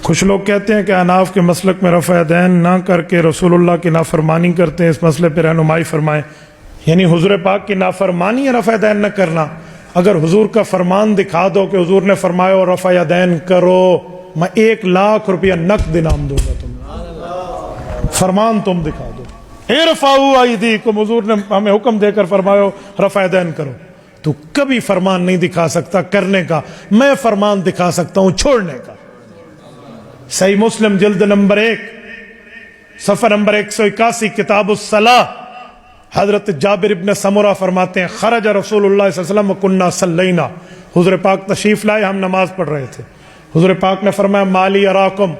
کچھ لوگ کہتے ہیں کہ اناف کے مسلک میں رفع دین نہ کر کے رسول اللہ کی نافرمانی کرتے ہیں، اس مسئلے پہ رہنمائی فرمائیں۔ یعنی حضور پاک کی نافرمانی ہے رفع دین نہ کرنا؟ اگر حضور کا فرمان دکھا دو کہ حضور نے فرمایا اور رفع دین کرو، میں 1,00,000 روپیہ نقد انعام دوں گا تمہیں۔ فرمان تم دکھا دو، ارفعوا ایدیکم، حضور نے ہمیں حکم دے کر فرمایا رفع دین کرو۔ تو کبھی فرمان نہیں دکھا سکتا کرنے کا، میں فرمان دکھا سکتا ہوں چھوڑنے کا۔ صحیح مسلم جلد نمبر 1 صفحہ نمبر 181 کتاب الصلاۃ، حضرت جابر ابن سمرہ فرماتے ہیں خرج رسول اللہ صلی اللہ علیہ وسلم وکنا صلینا، حضور پاک تشریف لائے، ہم نماز پڑھ رہے تھے، حضور پاک نے فرمایا مالی اراکم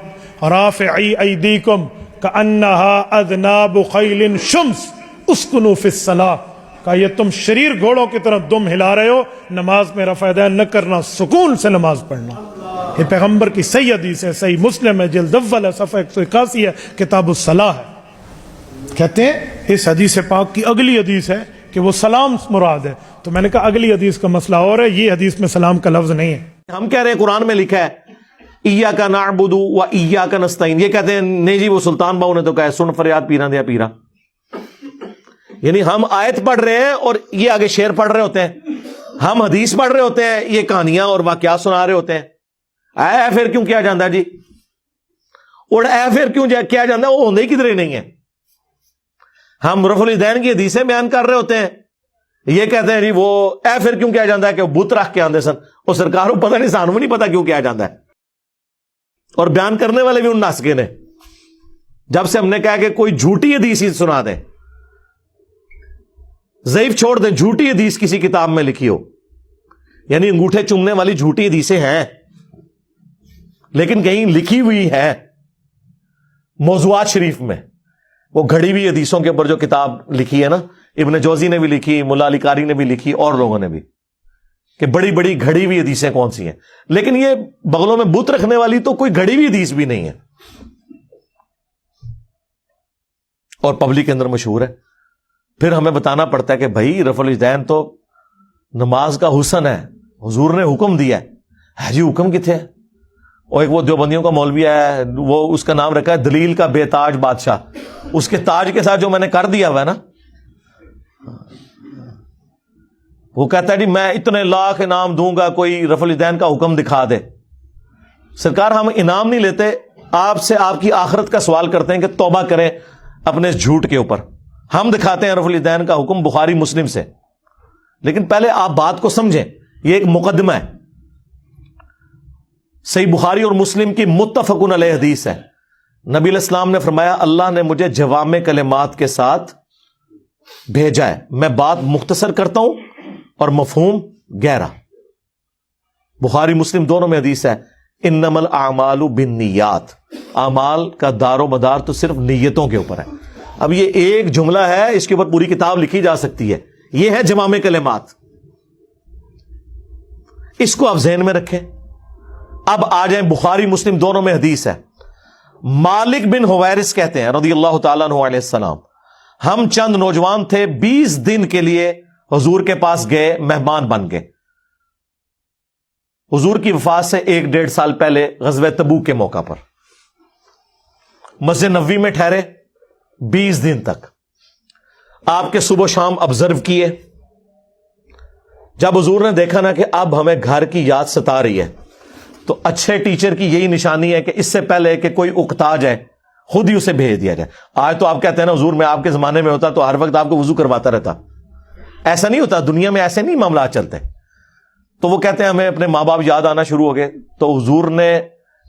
رافعی ایدیکم کانہا اذناب خیل شمس اسکنوا فی الصلاۃ، کہا یہ تم شریر گھوڑوں کی طرح دم ہلا رہے ہو، نماز میں رفع دین نہ کرنا، سکون سے نماز پڑھنا۔ یہ پیغمبر کی صحیح حدیث ہے، صحیح مسلم ہے، جلد اول ہے، صفحہ 181 ہے، کتاب الصلاۃ ہے۔ کہتے ہیں اس حدیث پاک کی اگلی حدیث ہے کہ وہ سلام مراد ہے، تو میں نے کہا اگلی حدیث کا مسئلہ اور ہے، یہ حدیث میں سلام کا لفظ نہیں ہے۔ ہم کہہ رہے ہیں قرآن میں لکھا ہے ایاک نعبد و ایاک نستعین، یہ کہتے ہیں نہیں جی وہ سلطان باؤ نے تو کہا ہے سن فریاد پیرا دیا پیرا، یعنی ہم آیت پڑھ رہے ہیں اور یہ آگے شعر پڑھ رہے ہوتے ہیں، ہم حدیث پڑھ رہے ہوتے ہیں، یہ کہانیاں اور واقعات سنا رہے ہوتے ہیں۔ اے پھر کیوں کیا جاندہ جی، اور اے پھر کیوں کیا جاندہ، وہ ہوندے ہی کدھر ہی نہیں ہے۔ ہم رفع الیدین کی حدیثیں بیان کر رہے ہوتے ہیں، یہ کہتے ہیں جی وہ اے پھر کیوں کیا جاندہ ہے کہ وہ بت رکھ کے آندے سن، وہ سرکاروں پتہ نہیں، سانوں نہیں پتہ کیوں کیا جاندہ ہے، اور بیان کرنے والے بھی ان ناسکے نے۔ جب سے ہم نے کہا کہ کوئی جھوٹی حدیث ہی سنا دیں، ضعیف چھوڑ دیں، جھوٹی حدیث کسی کتاب میں لکھی ہو، یعنی انگوٹھے چومنے والی جھوٹی حدیثیں ہیں لیکن کہیں لکھی ہوئی ہے موضوعات شریف میں، وہ گھڑی ہوئی حدیثوں کے اوپر جو کتاب لکھی ہے نا، ابن جوزی نے بھی لکھی، ملا علی قاری نے بھی لکھی، اور لوگوں نے بھی، کہ بڑی بڑی گھڑی ہوئی حدیثیں کون سی ہیں، لیکن یہ بغلوں میں بت رکھنے والی تو کوئی گھڑی ہوئی حدیث بھی نہیں ہے، اور پبلک کے اندر مشہور ہے۔ پھر ہمیں بتانا پڑتا ہے کہ بھائی رفع الیدین تو نماز کا حسن ہے، حضور نے حکم دیا ہے جی، حکم کتنے ہے؟ اور ایک وہ دیوبندیوں کا مولوی ہے، وہ اس کا نام رکھا ہے دلیل کا بے تاج بادشاہ، اس کے تاج کے ساتھ جو میں نے کر دیا ہوا ہے نا، وہ کہتا ہے جی میں اتنے لاکھ انعام دوں گا کوئی رفع الیدین کا حکم دکھا دے۔ سرکار ہم انعام نہیں لیتے، آپ سے آپ کی آخرت کا سوال کرتے ہیں کہ توبہ کریں اپنے اس جھوٹ کے اوپر۔ ہم دکھاتے ہیں رفع الیدین کا حکم بخاری مسلم سے، لیکن پہلے آپ بات کو سمجھیں، یہ ایک مقدمہ ہے۔ صحیح بخاری اور مسلم کی متفق علیہ حدیث ہے، نبی علیہ السلام نے فرمایا اللہ نے مجھے جوامع کلمات کے ساتھ بھیجا ہے، میں بات مختصر کرتا ہوں اور مفہوم گہرا۔ بخاری مسلم دونوں میں حدیث ہے انما الاعمال بالنیات، اعمال کا دار و مدار تو صرف نیتوں کے اوپر ہے۔ اب یہ ایک جملہ ہے، اس کے اوپر پوری کتاب لکھی جا سکتی ہے، یہ ہے جوامع کلمات، اس کو آپ ذہن میں رکھیں۔ اب آ جائیں بخاری مسلم دونوں میں حدیث ہے، مالک بن حویرث کہتے ہیں رضی اللہ تعالیٰ عنہ علیہ السلام، ہم چند نوجوان تھے 20 دن کے لیے حضور کے پاس گئے، مہمان بن گئے، حضور کی وفات سے 1-1.5 سال پہلے غزوہ تبوک کے موقع پر مسجد نبوی میں ٹھہرے 20 دن تک، آپ کے صبح و شام آبزرو کیے۔ جب حضور نے دیکھا نا کہ اب ہمیں گھر کی یاد ستا رہی ہے، تو اچھے ٹیچر کی یہی نشانی ہے کہ اس سے پہلے کہ کوئی اکتا جائے خود ہی اسے بھیج دیا جائے۔ آج تو آپ کہتے ہیں نا حضور میں آپ کے زمانے میں ہوتا تو ہر وقت آپ کو وضو کرواتا رہتا، ایسا نہیں ہوتا، دنیا میں ایسے نہیں معاملات چلتے۔ تو وہ کہتے ہیں ہمیں اپنے ماں باپ یاد آنا شروع ہو گئے، تو حضور نے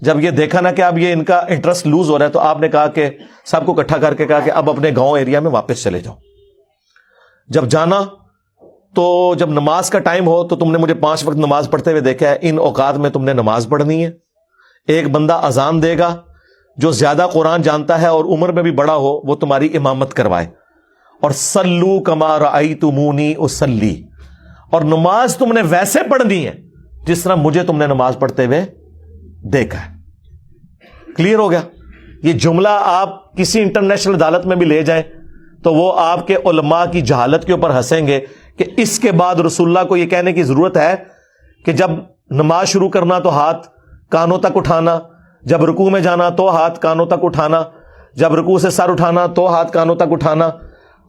جب یہ دیکھا نا کہ اب یہ ان کا انٹرسٹ لوز ہو رہا ہے، تو آپ نے کہا کہ سب کو اکٹھا کر کے کہا کہ اب اپنے گاؤں ایریا میں واپس چلے جاؤ، جب جانا تو جب نماز کا ٹائم ہو تو تم نے مجھے 5 وقت نماز پڑھتے ہوئے دیکھا ہے، ان اوقات میں تم نے نماز پڑھنی ہے۔ ایک بندہ اذان دے گا جو زیادہ قرآن جانتا ہے اور عمر میں بھی بڑا ہو، وہ تمہاری امامت کروائے، اور صلو کما رأیتمونی اصلی، اور نماز تم نے ویسے پڑھنی ہے جس طرح مجھے تم نے نماز پڑھتے ہوئے دیکھا ہے۔ کلیئر ہو گیا؟ یہ جملہ آپ کسی انٹرنیشنل عدالت میں بھی لے جائیں تو وہ آپ کے علماء کی جہالت کے اوپر ہنسیں گے کہ اس کے بعد رسول اللہ کو یہ کہنے کی ضرورت ہے کہ جب نماز شروع کرنا تو ہاتھ کانوں تک اٹھانا، جب رکوع میں جانا تو ہاتھ کانوں تک اٹھانا, جب رکوع سے سر اٹھانا تو ہاتھ کانوں تک اٹھانا,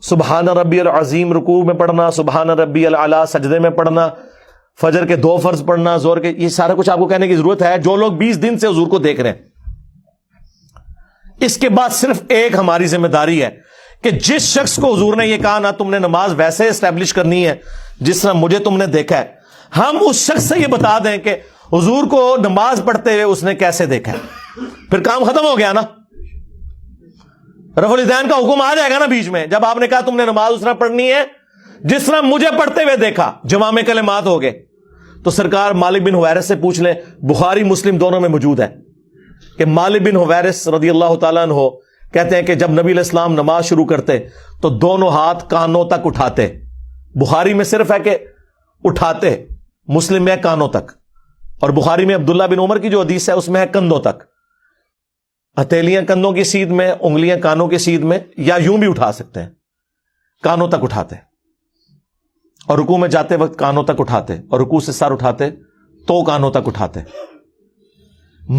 سبحان ربی العظیم رکوع میں پڑھنا, سبحان ربی الاعلی سجدے میں پڑھنا, فجر کے 2 فرض پڑھنا, زور کے, یہ سارا کچھ آپ کو کہنے کی ضرورت ہے جو لوگ 20 دن سے حضور کو دیکھ رہے ہیں. اس کے بعد صرف ایک ہماری ذمہ داری ہے کہ جس شخص کو حضور نے یہ کہا نا تم نے نماز ویسے اسٹیبلش کرنی ہے جس طرح مجھے تم نے دیکھا ہے, ہم اس شخص سے یہ بتا دیں کہ حضور کو نماز پڑھتے ہوئے اس نے کیسے دیکھا ہے, پھر کام ختم ہو گیا نا. رفع الیدین کا حکم آ جائے گا نا بیچ میں, جب آپ نے کہا تم نے نماز اس طرح پڑھنی ہے جس طرح مجھے پڑھتے ہوئے دیکھا, جوامع کلمات ہو گئے. تو سرکار مالک بن حویرث سے پوچھ لیں, بخاری مسلم دونوں میں موجود ہے کہ مالک بن حویرث رضی اللہ تعالیٰ عنہ کہتے ہیں کہ جب نبی علیہ السلام نماز شروع کرتے تو دونوں ہاتھ کانوں تک اٹھاتے. بخاری میں صرف ہے کہ اٹھاتے, مسلم میں ہے کانوں تک, اور بخاری میں عبداللہ بن عمر کی جو حدیث ہے اس میں ہے کندھوں تک. ہتھیلیاں کندھوں کی سیدھ میں, انگلیاں کانوں کی سیدھ میں, یا یوں بھی اٹھا سکتے ہیں, کانوں تک اٹھاتے. اور رکوع میں جاتے وقت کانوں تک اٹھاتے, اور رکوع سے سر اٹھاتے تو کانوں تک اٹھاتے.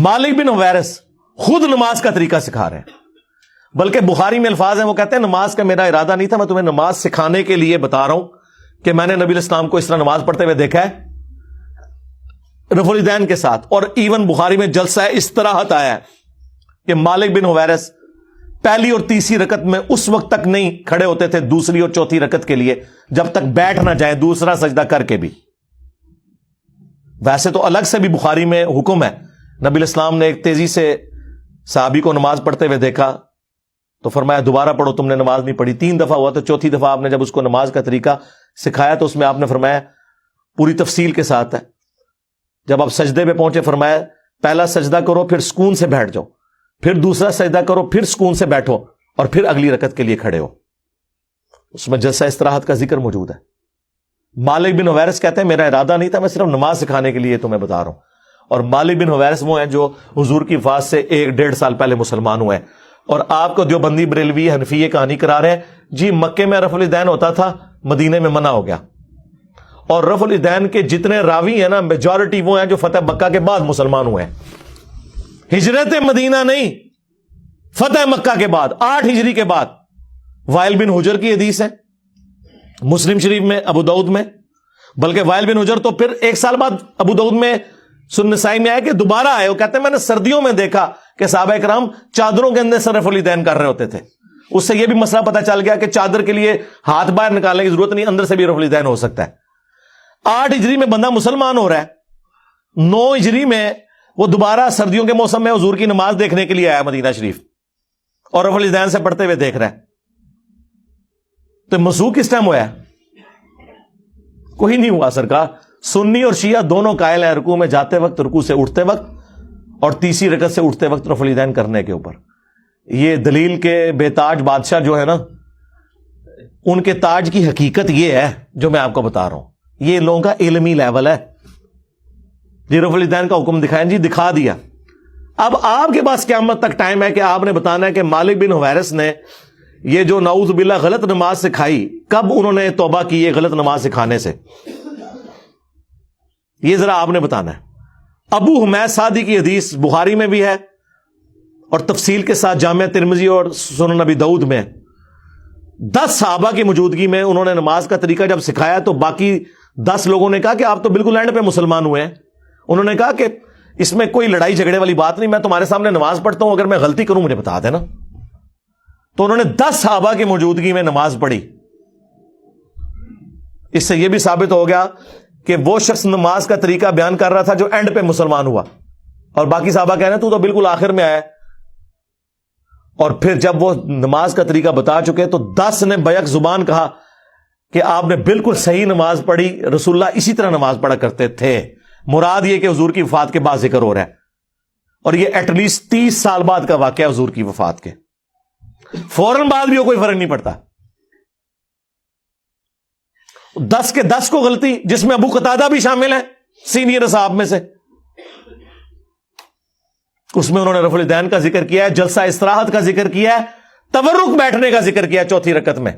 مالک بن حویرث خود نماز کا طریقہ سکھا رہے ہیں, بلکہ بخاری میں الفاظ ہیں, وہ کہتے ہیں نماز کا میرا ارادہ نہیں تھا, میں تمہیں نماز سکھانے کے لیے بتا رہا ہوں کہ میں نے نبی علیہ السلام کو اس طرح نماز پڑھتے ہوئے دیکھا ہے رفع الیدین کے ساتھ. اور ایون بخاری میں جلسہ استراحت آیا ہے کہ مالک بن حویرث پہلی اور تیسری رکعت میں اس وقت تک نہیں کھڑے ہوتے تھے دوسری اور چوتھی رکعت کے لیے جب تک بیٹھ نہ جائیں دوسرا سجدہ کر کے بھی. ویسے تو الگ سے بھی بخاری میں حکم ہے, نبی علیہ السلام نے ایک تیزی سے صحابی کو نماز پڑھتے ہوئے دیکھا تو فرمایا دوبارہ پڑھو, تم نے نماز نہیں پڑھی. 3 دفعہ ہوا تو چوتھی دفعہ آپ نے جب اس کو نماز کا طریقہ سکھایا تو اس میں آپ نے فرمایا پوری تفصیل کے ساتھ ہے, جب آپ سجدے پہ پہنچے فرمایا پہلا سجدہ کرو پھر سکون سے بیٹھ جاؤ, پھر دوسرا سجدہ کرو پھر سکون سے بیٹھو, اور پھر اگلی رکعت کے لیے کھڑے ہو. اس میں جلسہ استراحت کا ذکر موجود ہے. مالک بن حویرث کہتے ہیں میرا ارادہ نہیں تھا, میں صرف نماز سکھانے کے لیے تمہیں بتا رہا ہوں. اور مالک بن حویرث وہ ہیں جو حضور کی وفات سے 1-1.5 سال پہلے مسلمان ہوئے ہیں, اور آپ کو دیوبندی بریلوی حنفی یہ کہانی کرا رہے ہیں جی مکے میں رفع الیدین ہوتا تھا, مدینے میں منع ہو گیا. اور رفع الیدین کے جتنے راوی ہیں نا میجورٹی وہ ہیں جو فتح مکہ کے بعد مسلمان ہوئے ہیں, ہجرت مدینہ نہیں, فتح مکہ کے بعد 8 ہجری کے بعد. وائل بن حجر کی حدیث ہے مسلم شریف میں, ابو داؤد میں, بلکہ وائل بن حجر تو پھر 1 سال بعد ابو داؤد میں سنن نسائی میں آئے کہ دوبارہ آئے, وہ کہتے ہیں میں نے سردیوں میں دیکھا کہ صحابہ کرام چادروں کے اندر سے رفع الیدین کر رہے ہوتے تھے. اس سے یہ بھی مسئلہ پتہ چل گیا کہ چادر کے لیے ہاتھ باہر نکالنے کی ضرورت نہیں, اندر سے بھی رفع الیدین ہو سکتا ہے. 8 ہجری میں بندہ مسلمان ہو رہا ہے, 9 ہجری میں وہ دوبارہ سردیوں کے موسم میں حضور کی نماز دیکھنے کے لیے آیا مدینہ شریف, اور رفع الیدین سے پڑھتے ہوئے دیکھ رہا ہے. تو مسوخ کس ٹائم ہوا ہے؟ کوئی نہیں ہوا سرکار. سنی اور شیعہ دونوں قائل ہیں رکوع میں جاتے وقت, رکوع سے اٹھتے وقت, اور تیسری رکعت سے اٹھتے وقت رفع الیدین کرنے کے اوپر. یہ دلیل کے بے تاج بادشاہ جو ہے نا, ان کے تاج کی حقیقت یہ ہے جو میں آپ کو بتا رہا ہوں. یہ لوگوں کا علمی لیول ہے. جی رفع الیدین کا حکم دکھائیں, جی دکھا دیا. اب آپ کے پاس قیامت تک ٹائم ہے کہ آپ نے بتانا ہے کہ مالک بن حویرث نے یہ جو نعوذ باللہ غلط نماز سکھائی, کب انہوں نے توبہ کی یہ غلط نماز سکھانے سے, یہ ذرا آپ نے بتانا ہے. ابو حمید سعدی کی حدیث بخاری میں بھی ہے اور تفصیل کے ساتھ جامع ترمذی اور سنن نبی داؤد میں. 10 صحابہ کی موجودگی میں انہوں نے نماز کا طریقہ جب سکھایا تو باقی 10 لوگوں نے کہا کہ آپ تو بالکل اینڈ پہ مسلمان ہوئے ہیں. انہوں نے کہا کہ اس میں کوئی لڑائی جھگڑے والی بات نہیں, میں تمہارے سامنے نماز پڑھتا ہوں, اگر میں غلطی کروں مجھے بتا دینا. تو انہوں نے 10 صحابہ کی موجودگی میں نماز پڑھی. اس سے یہ بھی ثابت ہو گیا کہ وہ شخص نماز کا طریقہ بیان کر رہا تھا جو اینڈ پہ مسلمان ہوا, اور باقی صحابہ کہہ رہے ہیں تو بالکل آخر میں آیا. اور پھر جب وہ نماز کا طریقہ بتا چکے تو 10 نے بیک زبان کہا کہ آپ نے بالکل صحیح نماز پڑھی, رسول اللہ اسی طرح نماز پڑھا کرتے تھے. مراد یہ کہ حضور کی وفات کے بعد ذکر ہو رہا ہے, اور یہ ایٹ لیسٹ 30 سال بعد کا واقعہ حضور کی وفات کے. فوراً بعد بھی کوئی فرق نہیں پڑتا. 10 کے 10 کو غلطی, جس میں ابو قتادہ بھی شامل ہے سینئر اصحاب میں سے, اس میں انہوں نے رفع الیدین کا ذکر کیا ہے, جلسہ استراحت کا ذکر کیا ہے, تورک بیٹھنے کا ذکر کیا ہے. چوتھی رکعت میں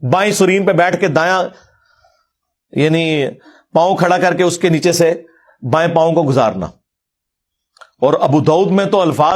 بائیں سرین پہ بیٹھ کے دایاں یعنی پاؤں کھڑا کر کے اس کے نیچے سے بائیں پاؤں کو گزارنا, اور ابو داؤد میں تو الفاظ